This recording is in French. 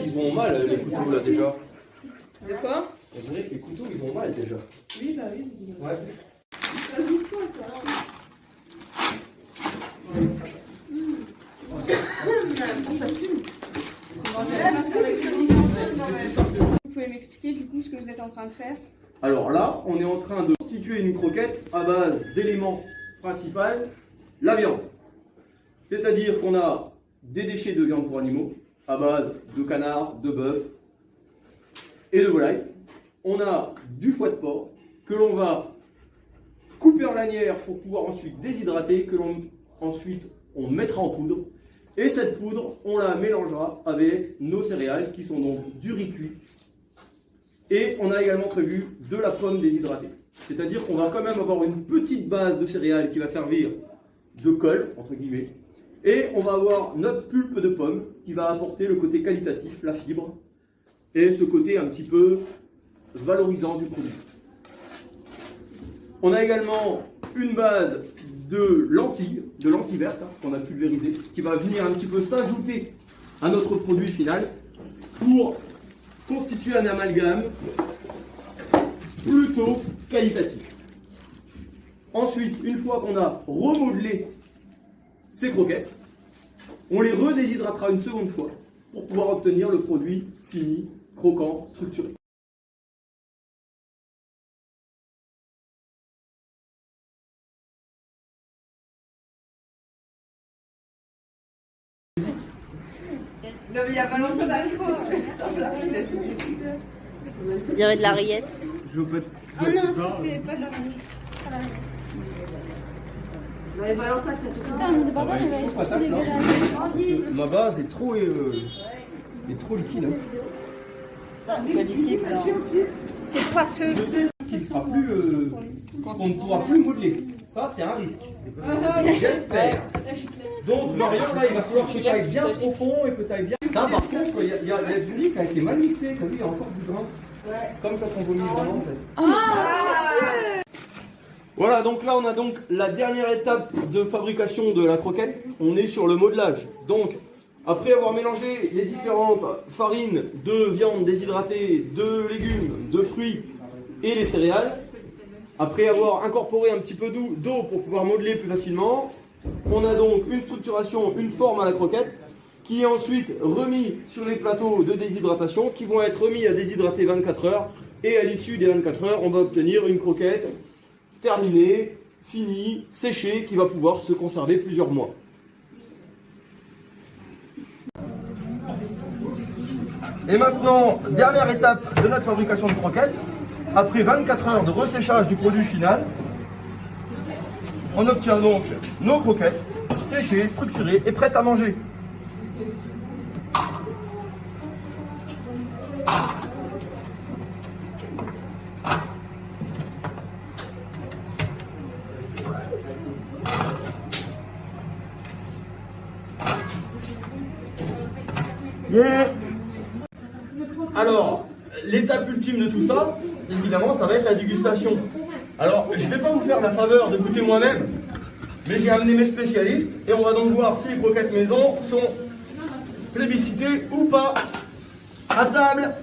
Ils ont mal les couteaux là déjà. De quoi? On dirait que les couteaux ils ont mal déjà. Oui, bah oui. Ouais. Ça joue quoi ça? Ça fume. Vous pouvez m'expliquer du coup ce que vous êtes en train de faire? Alors là, on est en train de constituer une croquette à base d'éléments principaux, la viande. C'est-à-dire qu'on a des déchets de viande pour animaux à base de canard, de bœuf et de volaille. On a du foie de porc que l'on va couper en lanières pour pouvoir ensuite déshydrater, que l'on ensuite on mettra en poudre. Et cette poudre, on la mélangera avec nos céréales qui sont donc du riz cuit. Et on a également prévu de la pomme déshydratée. C'est-à-dire qu'on va quand même avoir une petite base de céréales qui va servir de colle, entre guillemets. Et on va avoir notre pulpe de pomme qui va apporter le côté qualitatif, la fibre, et ce côté un petit peu valorisant du produit. On a également une base de lentilles vertes, qu'on a pulvérisées, qui va venir un petit peu s'ajouter à notre produit final pour constituer un amalgame plutôt qualitatif. Ensuite, une fois qu'on a remodelé ces croquettes, on les redéshydratera une seconde fois pour pouvoir obtenir le produit fini, croquant, structuré. Non, mais il y a pas longtemps d'infos. On dirait de la rillette. Je veux pas. Oh non, s'il te plaît, pas de la rillette. Mais Valentin, tu as tout Ma base est trop liquide. C'est pâteux. Je sais qu'il ne sera plus, qu'on ne pourra plus modeler. Ça, c'est un risque. J'espère. Donc, Marion, là, il va falloir que tu ailles bien profond et que tu ailles bien. Là, par contre, il y a du riz qui a été mal mixé. T'as vu, il y a encore du grain. Comme quand on vomit vraiment, en fait. Voilà, donc là, on a donc la dernière étape de fabrication de la croquette. On est sur le modelage. Donc, après avoir mélangé les différentes farines de viande déshydratée, de légumes, de fruits et les céréales, après avoir incorporé un petit peu d'eau pour pouvoir modeler plus facilement, on a donc une structuration, une forme à la croquette qui est ensuite remis sur les plateaux de déshydratation qui vont être remis à déshydrater 24 heures et à l'issue des 24 heures, on va obtenir une croquette terminée, finie, séchée qui va pouvoir se conserver plusieurs mois. Et maintenant, dernière étape de notre fabrication de croquettes. Après 24 heures de resséchage du produit final, on obtient donc nos croquettes séchées, structurées et prêtes à manger. Yeah. Alors, l'étape ultime de tout ça, évidemment, ça va être la dégustation. Alors, je ne vais pas vous faire la faveur de goûter moi-même, mais j'ai amené mes spécialistes et on va donc voir si les croquettes maison sont plébiscitées ou pas. À table!